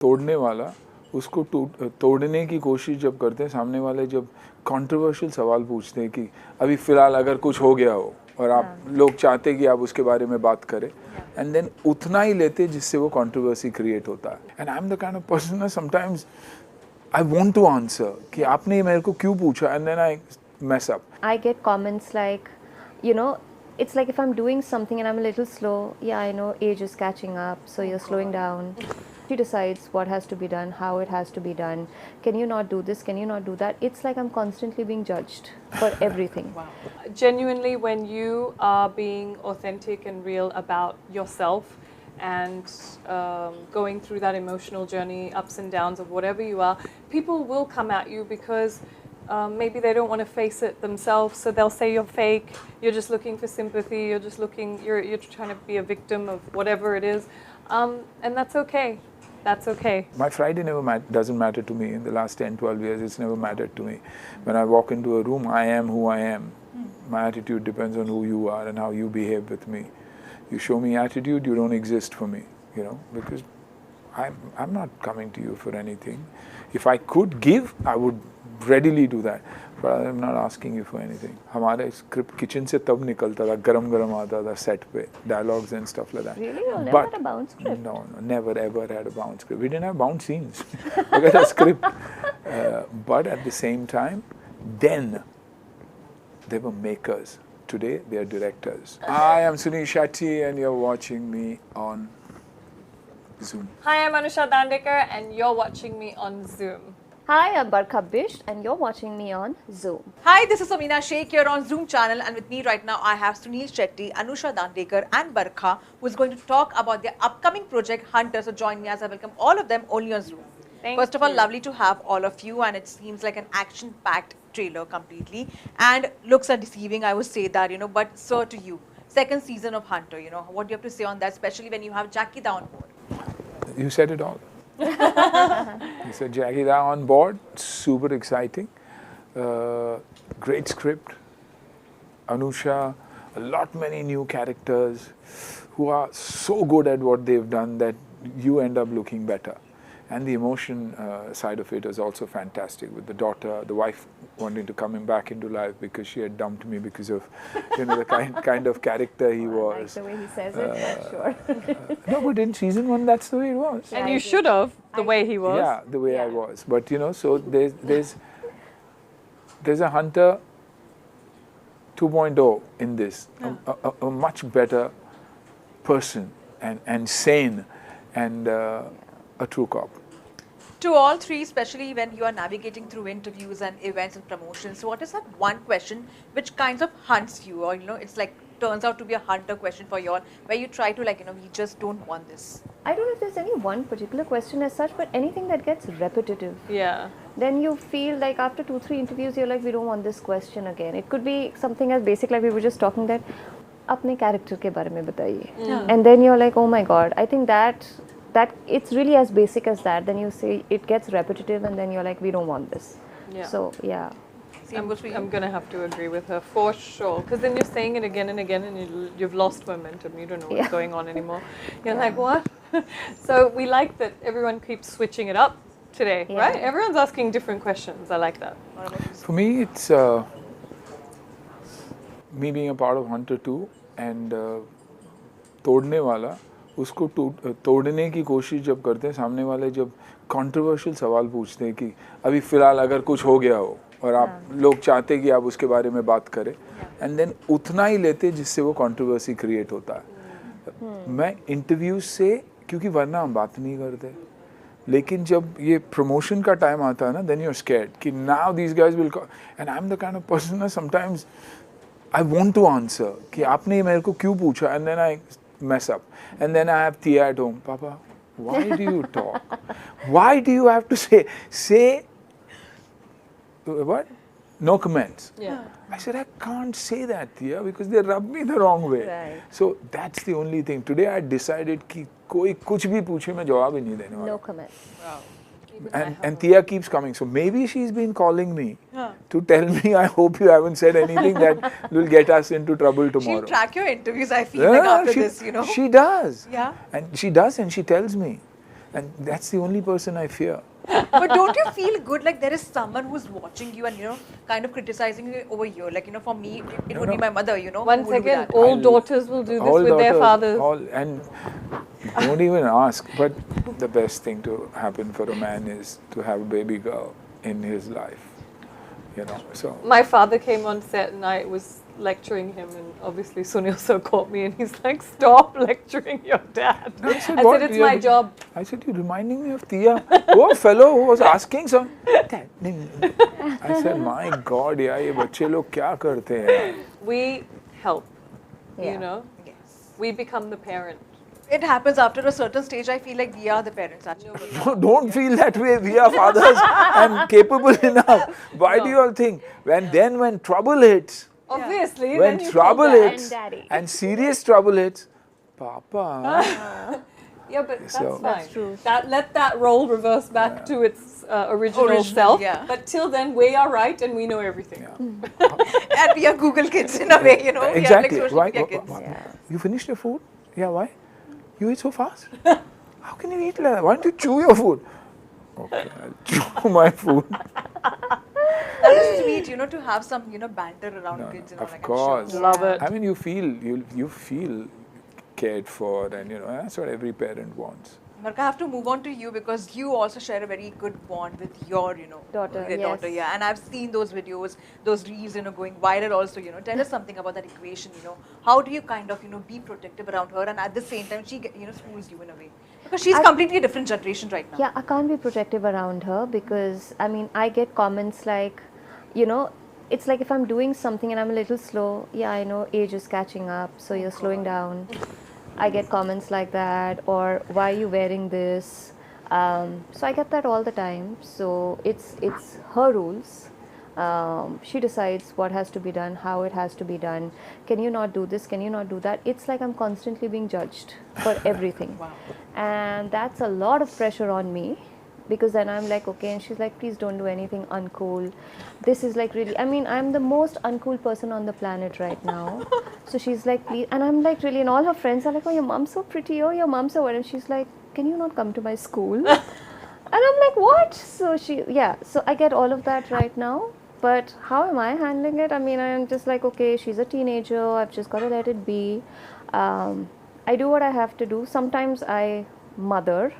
तोड़ने वाला उसको तोड़ने की कोशिश जब करते हैं, सामने वाले जब कंट्रोवर्शियल सवाल पूछते हैं कि अभी फ़िलहाल अगर कुछ हो गया हो और आप लोग चाहते कि आप उसके बारे में बात करें, एंड देन उतना ही लेते जिससे वो कंट्रोवर्सी क्रिएट होता है. And I am the kind of person sometimes I want to answer कि आपने मेरे को क्यों पूछा, and then I mess up. I get comments like, you know, it's like if I'm doing something and I'm a little slow, yeah, I know age is catching up, so you're slowing down. She decides what has to be done, how it has to be done. Can you not do this? Can you not do that? It's like I'm constantly being judged for everything. Wow. Genuinely, when you are being authentic and real about yourself, and going through that emotional journey, ups and downs of whatever you are, people will come at you because maybe they don't want to face it themselves, so they'll say you're fake, you're just looking for sympathy, you're trying to be a victim of whatever it is, and that's okay. That's okay. My Friday doesn't matter to me. In the last 10, 12 years, it's never mattered to me. When I walk into a room, I am who I am. My attitude depends on who you are and how you behave with me. You show me attitude, you don't exist for me, you know, because I'm not coming to you for anything. If I could give, I would readily do that, but I'm not asking you for anything. हमारे script kitchen से तब निकलता था, गरम आता था set पे, dialogues and stuff like that. Really? You never had a bounce script? No, never ever had a bounce script. We didn't have bounce scenes. We had a script, but at the same time, then they were makers. Today, they are directors. I am Suniel Shetty and you're watching me on Zoom. Hi, I'm Anusha and you're watching me on Zoom. Hi, I'm Barkha Bisht and you're watching me on Zoom. Hi, this is Amina Sheikh here on Zoom channel, and with me right now I have Suniel Shetty, Anusha and Barkha, who is going to talk about their upcoming project Hunter. So join me as I welcome all of them only on Zoom. First of all, lovely to have all of you, and it seems like an action-packed trailer completely, and looks are deceiving, I would say that, you know, but so to you, second season of Hunter, you know, what do you have to say on that, especially when you have Jackie Da on board? You said it all. You said Jackie Da on board, super exciting, great script, Anusha, many new characters who are so good at what they've done that you end up looking better. And the emotion side of it is also fantastic, with the daughter, the wife wanting to come back into life because she had dumped me because of, you know, the kind of character he was. I like the way he says it, sure. No, but in season 1, that's the way it was. And you should have, the way he was. Yeah, the way I was. But, you know, so there's a Hunter 2.0 in this, a much better person and sane and a true cop. To all three, especially when you are navigating through interviews and events and promotions, what is that one question which kind of hunts you, or, you know, it's like turns out to be a hunter question for you all, where you try to, like, you know, we just don't want this? I don't know if there's any one particular question as such, but anything that gets repetitive. Yeah. Then you feel like after 2-3 interviews, you're like, we don't want this question again. It could be something as basic, like we were just talking that, apne character ke bare mein bataiye. And then you're like, oh my God, I think that it's really as basic as that. Then you say it gets repetitive, and then you're like, we don't want this. Yeah. So yeah. I'm going to have to agree with her for sure, because then you're saying it again and again, and you've lost momentum. You don't know what's going on anymore. You're like, what? So we like that everyone keeps switching it up today, right? Everyone's asking different questions. I like that. For me, it's me being a part of Hunter 2 and तोड़ने वाला उसको तोड़ने की कोशिश जब करते हैं, सामने वाले जब कंट्रोवर्शियल सवाल पूछते हैं कि अभी फ़िलहाल अगर कुछ हो गया हो और आप लोग चाहते कि आप उसके बारे में बात करें, एंड देन उतना ही लेते जिससे वो कंट्रोवर्सी क्रिएट होता है. मैं इंटरव्यूज से, क्योंकि वरना हम बात नहीं करते, लेकिन जब ये प्रमोशन का टाइम आता है ना, देन यू आर स्कैर्ड कि now these guys will, and I am the kind of person sometimes I want to answer कि आपने मेरे को क्यों पूछा, and then I mess up, and then I have Athiya at home. Papa, why do you talk? Why do you have to say what? No comments. Yeah. I said, I can't say that, Athiya, because they rub me the wrong way. Right. So that's the only thing. Today I decided कि कोई कुछ भी पूछे मैं जवाब ही नहीं देने वाला. No comments. Wow. And Athiya keeps coming. So maybe she's been calling me to tell me, I hope you haven't said anything that will get us into trouble tomorrow. She'll track your interviews, I feel like, after this, you know. She does. Yeah. And she does, and she tells me. And that's the only person I fear. But don't you feel good like there is someone who's watching you and, you know, kind of criticizing you over here? Like, you know, for me, it would be my mother, you know. Once who would do again, that. all daughters will do this with their fathers. And don't even ask. But the best thing to happen for a man is to have a baby girl in his life. You know, so. My father came on set and I was lecturing him, and obviously Suniel sir caught me and he's like, "Stop lecturing your dad." I said, I said, "It's my job." I said, "You're reminding me of Athiya." Oh, fellow who was asking some. I said, "My God, yeah, ये बच्चे लोग क्या करते हैं?" We help, Yeah. you know. Yes. We become the parent. It happens after a certain stage. I feel like we are the parents actually. No, don't feel that way. We are fathers and capable enough. Why do you all think? When trouble hits, Obviously, when then you trouble call that. hits, And daddy. and serious trouble hits, Papa. Yeah, but that's So- fine. That's true. Let that role reverse back to its original Original, self. yeah. But till then, we are right and we know everything. And we are Google kids in a way, you know. We are like Exactly. social Why? media kids. You finished your food? Yeah. Why? You eat so fast? How can you eat like that? Why don't you chew your food? Okay, I'll chew my food. That is sweet, you know, to have some, you know, banter around kids. You know, Of like, course. I'm sure. Love it. I mean, you feel cared for, and you know that's what every parent wants. Barkha, I have to move on to you because you also share a very good bond with your, you know, Daughter, your daughter, yes. yeah. And I've seen those videos, those reels, you know, going viral also, you know. Tell us something about that equation, you know. How do you kind of, you know, be protective around her and at the same time she, you know, schools you in a way? Because she's completely a different generation right now. Yeah, I can't be protective around her because, I mean, I get comments like, you know, it's like if I'm doing something and I'm a little slow, yeah, I know age is catching up, so you're slowing down. I get comments like that, or why are you wearing this? So I get that all the time. So it's her rules. She decides what has to be done, how it has to be done. Can you not do this? Can you not do that? It's like I'm constantly being judged for everything. Wow. And that's a lot of pressure on me, because then I'm like, okay, and she's like, please don't do anything uncool. This is like really, I mean, I'm the most uncool person on the planet right now. So she's like, please, and I'm like, really, and all her friends are like, oh, your mom's so pretty, oh, your mom's so what, and she's like, can you not come to my school? And I'm like, what? So so I get all of that right now. But how am I handling it? I mean, I'm just like, okay, she's a teenager, I've just got to let it be. I do what I have to do. Sometimes I mother,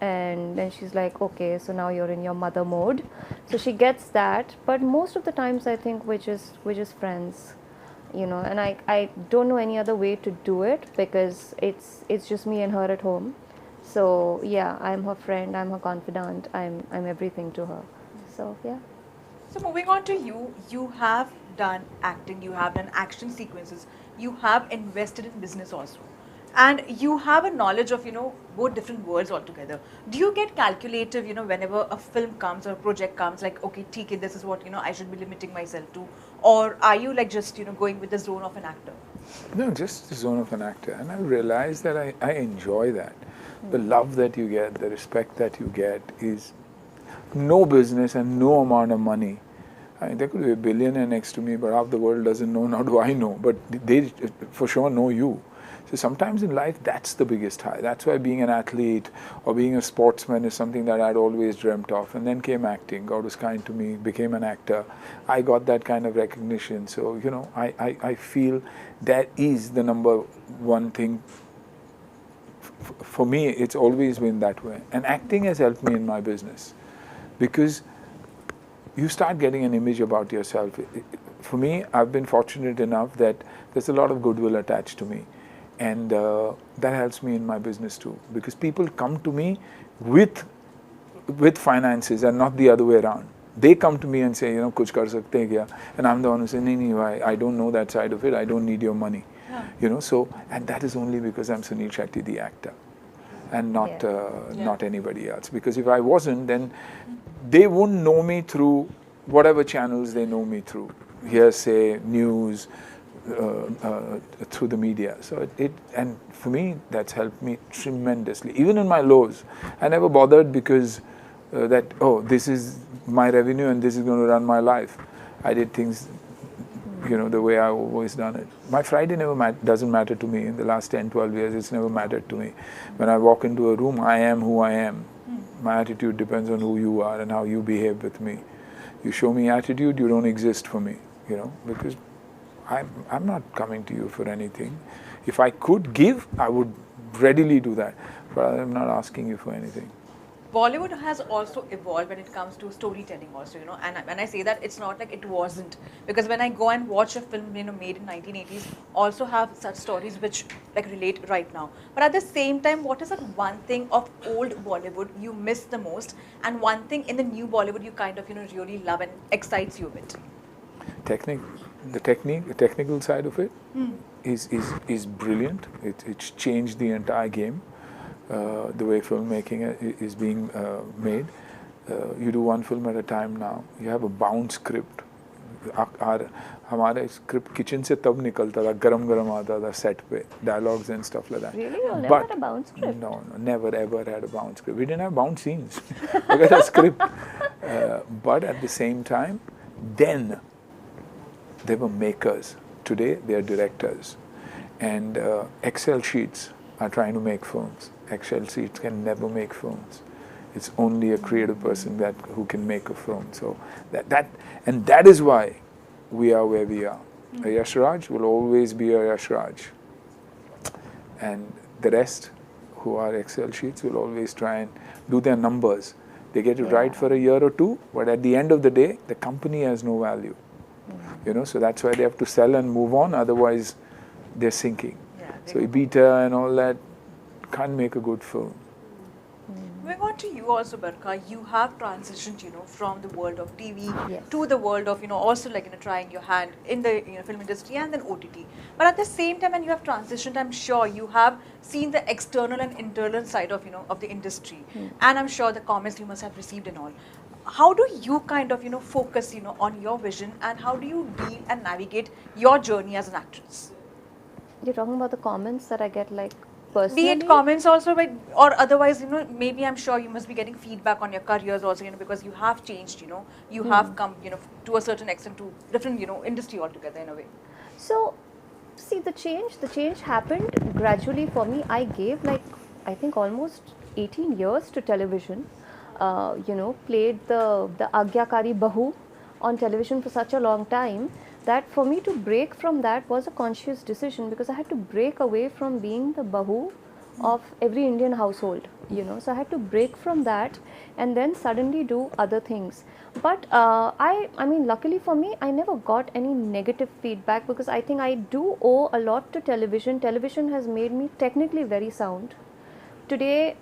and then she's like, okay, so now you're in your mother mode. So she gets that, but most of the times I think we're just friends, you know, and I don't know any other way to do it because it's just me and her at home. So yeah, I'm her friend, I'm her confidant, I'm everything to her. So yeah. So moving on to you, you have done acting, you have done action sequences, you have invested in business also. And you have a knowledge of, you know, both different worlds altogether. Do you get calculative, you know, whenever a film comes or a project comes, like, okay, TK, this is what, you know, I should be limiting myself to? Or are you like just, you know, going with the zone of an actor? No, just the zone of an actor. And I realized that I enjoy that. The love that you get, the respect that you get is no business and no amount of money. I mean, there could be a billionaire next to me, but half the world doesn't know, nor do I know. But they for sure know you. So sometimes in life, that's the biggest high. That's why being an athlete or being a sportsman is something that I'd always dreamt of. And then came acting. God was kind to me, became an actor. I got that kind of recognition. So, you know, I feel that is the number one thing. For me, it's always been that way. And acting has helped me in my business because you start getting an image about yourself. For me, I've been fortunate enough that there's a lot of goodwill attached to me. And that helps me in my business too, because people come to me with finances and not the other way around. They come to me and say, you know, kuch kar sakte hain kya? And I'm the one who says, no, I don't know that side of it. I don't need your money. Yeah. You know, so, and that is only because I'm Suniel Shetty, the actor, and not not anybody else. Because if I wasn't, then they wouldn't know me through whatever channels they know me through. Hearsay, news, through the media. So and for me, that's helped me tremendously. Even in my lows, I never bothered because this is my revenue and this is going to run my life. I did things you know, the way I've always done it. My Friday never doesn't matter to me. In the last 10, 12 years, it's never mattered to me. When I walk into a room, I am who I am. My attitude depends on who you are and how you behave with me. You show me attitude, you don't exist for me, you know, because I'm not coming to you for anything. If I could give, I would readily do that, but I'm not asking you for anything. Bollywood has also evolved when it comes to storytelling also, you know, and when I say that, it's not like it wasn't, because when I go and watch a film, you know, made in 1980s, also have such stories which like relate right now. But at the same time, what is that one thing of old Bollywood you miss the most, and one thing in the new Bollywood you kind of, you know, really love and excites you a bit? The technical side of it is brilliant. It's changed the entire game. The way filmmaking is being made. You do one film at a time now. You have a bound script. हमारे script kitchen से तब निकलता था, गरम आता था set पे, dialogues and stuff like that. Really? You never had a bound script? No, never ever had a bound script. We didn't have bound scenes. We had a script. But at the same time, then they were makers. Today they are directors. And Excel sheets are trying to make films. Excel sheets can never make films. It's only a creative person who can make a film. So that is why we are where we are. A Yash Raj will always be a Yash Raj. And the rest, who are Excel sheets, will always try and do their numbers. They get it right for a year or two, but at the end of the day, the company has no value. You know, so that's why they have to sell and move on. Otherwise, they're sinking. So Ibita and all that can't make a good film. Moving on to you also, Barkha, you have transitioned, you know, from the world of TV Yes. to the world of, you know, also like, you know, trying your hand in the, you know, film industry and then OTT. But at the same time, when you have transitioned, I'm sure you have seen the external and internal side of, you know, of the industry. And I'm sure the comments you must have received and all. How do you kind of, you know, focus, you know, on your vision, and how do you deal and navigate your journey as an actress? You're talking about the comments that I get, like, personally? Be it comments also, like, or otherwise, you know, maybe I'm sure you must be getting feedback on your careers also, you know, because you have changed, you know, you have come, you know, to a certain extent to different, you know, industry altogether in a way. So, see, the change happened gradually for me. I gave, like, I think almost 18 years to television. You know, played the Agyakari Bahu on television for such a long time that for me to break from that was a conscious decision, because I had to break away from being the Bahu of every Indian household, you know. So I had to break from that and then suddenly do other things. But I mean, luckily for me, I never got any negative feedback, because I think I do owe a lot to television. Television has made me technically very sound. Today,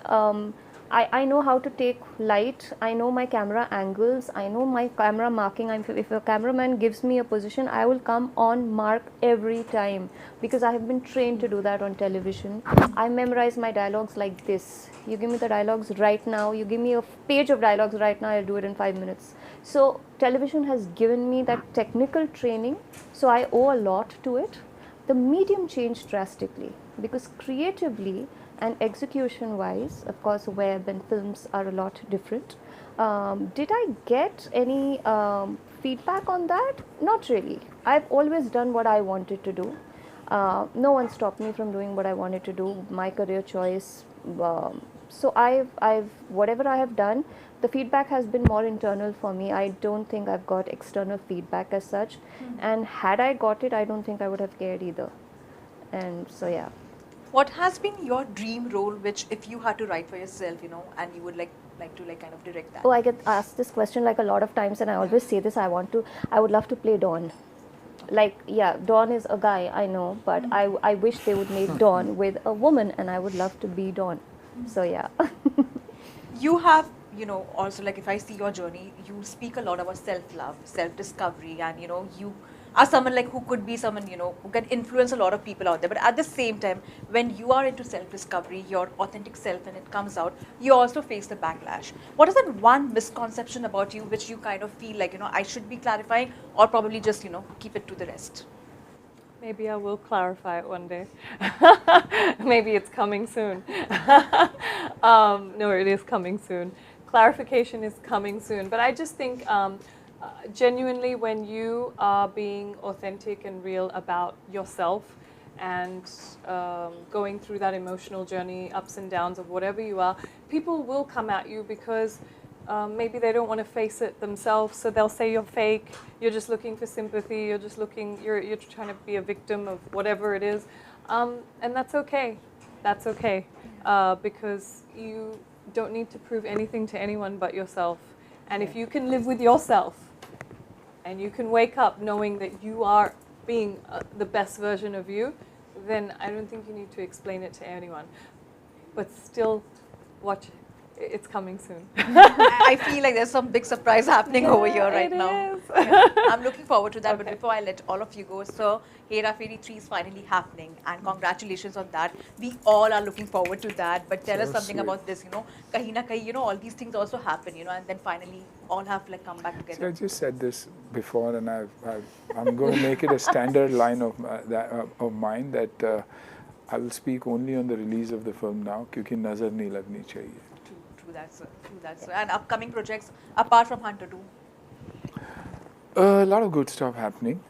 I know how to take light, I know my camera angles, I know my camera marking. If a cameraman gives me a position, I will come on mark every time, because I have been trained to do that on television. I memorize my dialogues like this. You give me the dialogues right now, you give me a page of dialogues right now, I'll do it in 5 minutes. So television has given me that technical training, so I owe a lot to it. The medium changed drastically, because creatively and execution wise, of course, web and films are a lot different. Did I get any feedback on that? Not really. I've always done what I wanted to do. No one stopped me from doing what I wanted to do, my career choice. So I've whatever I have done, the feedback has been more internal for me. I don't think I've got external feedback as such. And had I got it, I don't think I would have cared either. And so, yeah. What has been your dream role, which if you had to write for yourself, you know, and you would like to like kind of direct that? Oh, I get asked this question like a lot of times, and I always say this: I would love to play Don. Like, yeah, Don is a guy, I know, but I wish they would make Don with a woman, and I would love to be Don. So yeah. You have, you know, also like if I see your journey, you speak a lot about self-love, self-discovery, and you know, you are someone like who could be someone, you know, who can influence a lot of people out there. But at the same time, when you are into self-discovery, your authentic self, and it comes out, you also face the backlash. What is that one misconception about you which you kind of feel like, you know, I should be clarifying, or probably just, you know, keep it to the rest? Maybe I will clarify it one day. Maybe it's coming soon. No, it is coming soon. Clarification is coming soon. But I just think genuinely, when you are being authentic and real about yourself and going through that emotional journey, ups and downs of whatever you are, people will come at you because maybe they don't want to face it themselves, so they'll say you're fake, you're just looking for sympathy, you're trying to be a victim of whatever it is, and that's okay. That's okay, because you don't need to prove anything to anyone but yourself. And if you can live with yourself, and you can wake up knowing that you are being the best version of you, then I don't think you need to explain it to anyone. But still, watch. It's coming soon. I feel like there's some big surprise happening over here right it now. is. Yeah. I'm looking forward to that. But Okay. before I let all of you go, so Hera Pheri 3 is finally happening, and congratulations on that. We all are looking forward to that. But tell us So something sweet. about this. Kahin na kahin, all these things also happen, and then finally all have like come back See, I together. just said this before, and I'm going to make it a standard line of mine that I will speak only on the release of the film now, क्योंकि नजर नहीं लगनी चाहिए. True that, sir. True that, sir. And upcoming projects apart from Hunter 2. A lot of good stuff happening.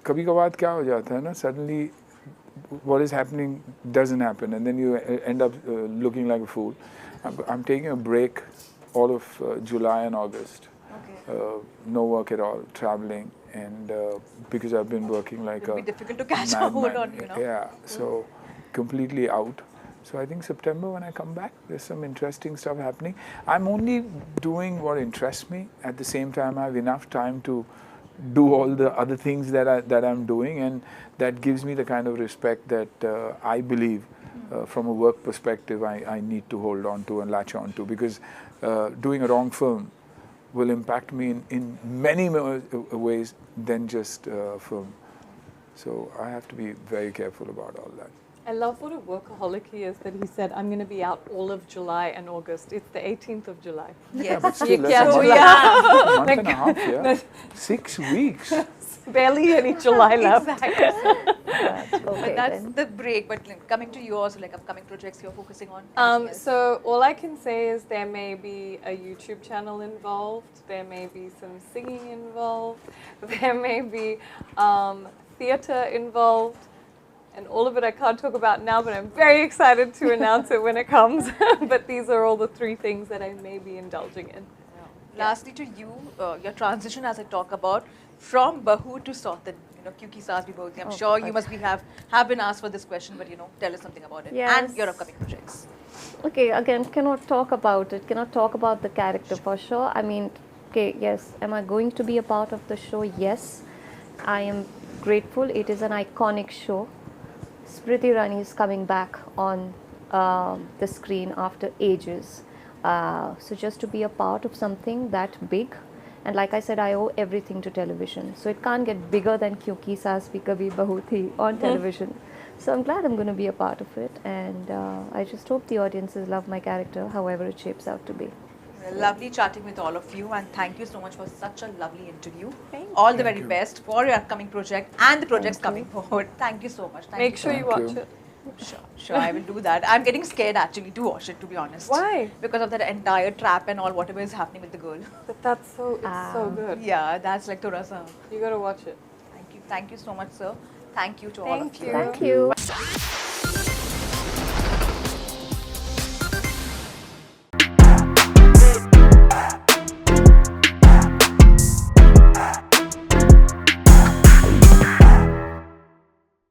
कभी कभार क्या हो जाता है ना, suddenly what is happening doesn't happen, and then you end up looking like a fool. I'm taking a break all of July and August. Okay. No work at all, traveling, and because I've been working like It'll a be difficult to catch a hold madman. on, Yeah, so completely out. So I think September when I come back, there's some interesting stuff happening. I'm only doing what interests me. At the same time, I have enough time to do all the other things that I'm doing, and that gives me the kind of respect that I believe from a work perspective I need to hold on to and latch on to, because doing a wrong film will impact me in many more ways than just film. So I have to be very careful about all that. I love what a workaholic he is that he said, I'm going to be out all of July and August. It's the 18th of July. Yes. But still, You that's can't a do month, that. month and a half, yeah. 6 weeks. Barely any July left. Exactly. Okay, But that's then. the break. But like, coming to yours, like upcoming projects you're focusing on. Anything else? So all I can say is there may be a YouTube channel involved. There may be some singing involved. There may be theatre involved. And all of it I can't talk about now, but I'm very excited to announce it when it comes. But these are all the 3 things that I may be indulging in. Lastly, to you, your transition as I talk about from bahu to sautan. Kyunki saas bhi bahut. I'm Oh, sure God. you must be have been asked for this question, but tell us something about it Yes. and your upcoming projects. Okay, again, cannot talk about it, cannot talk about the character for sure. I mean, okay, yes, am I going to be a part of the show? Yes, I am grateful. It is an iconic show. Smriti Irani is coming back on the screen after ages. So just to be a part of something that big, and like I said, I owe everything to television. So it can't get bigger than Kyunki Saas Bhi Kabhi Bahu Thi on television. So I'm glad I'm going to be a part of it, and I just hope the audiences love my character, however it shapes out to be. Lovely chatting with all of you, and thank you so much for such a lovely interview. Thank all the very you. best for your upcoming project and the projects Thank coming forward. Thank you so much. Thank Make sure you Thank watch you. it. Sure, I will do that. I'm getting scared actually to watch it, to be honest. Why? Because of that entire trap and all whatever is happening with the girl. But it's so good. Yeah, that's like thoda sa. You got to watch it. Thank you so much, sir. Thank you to all of Thank you. you. Thank you.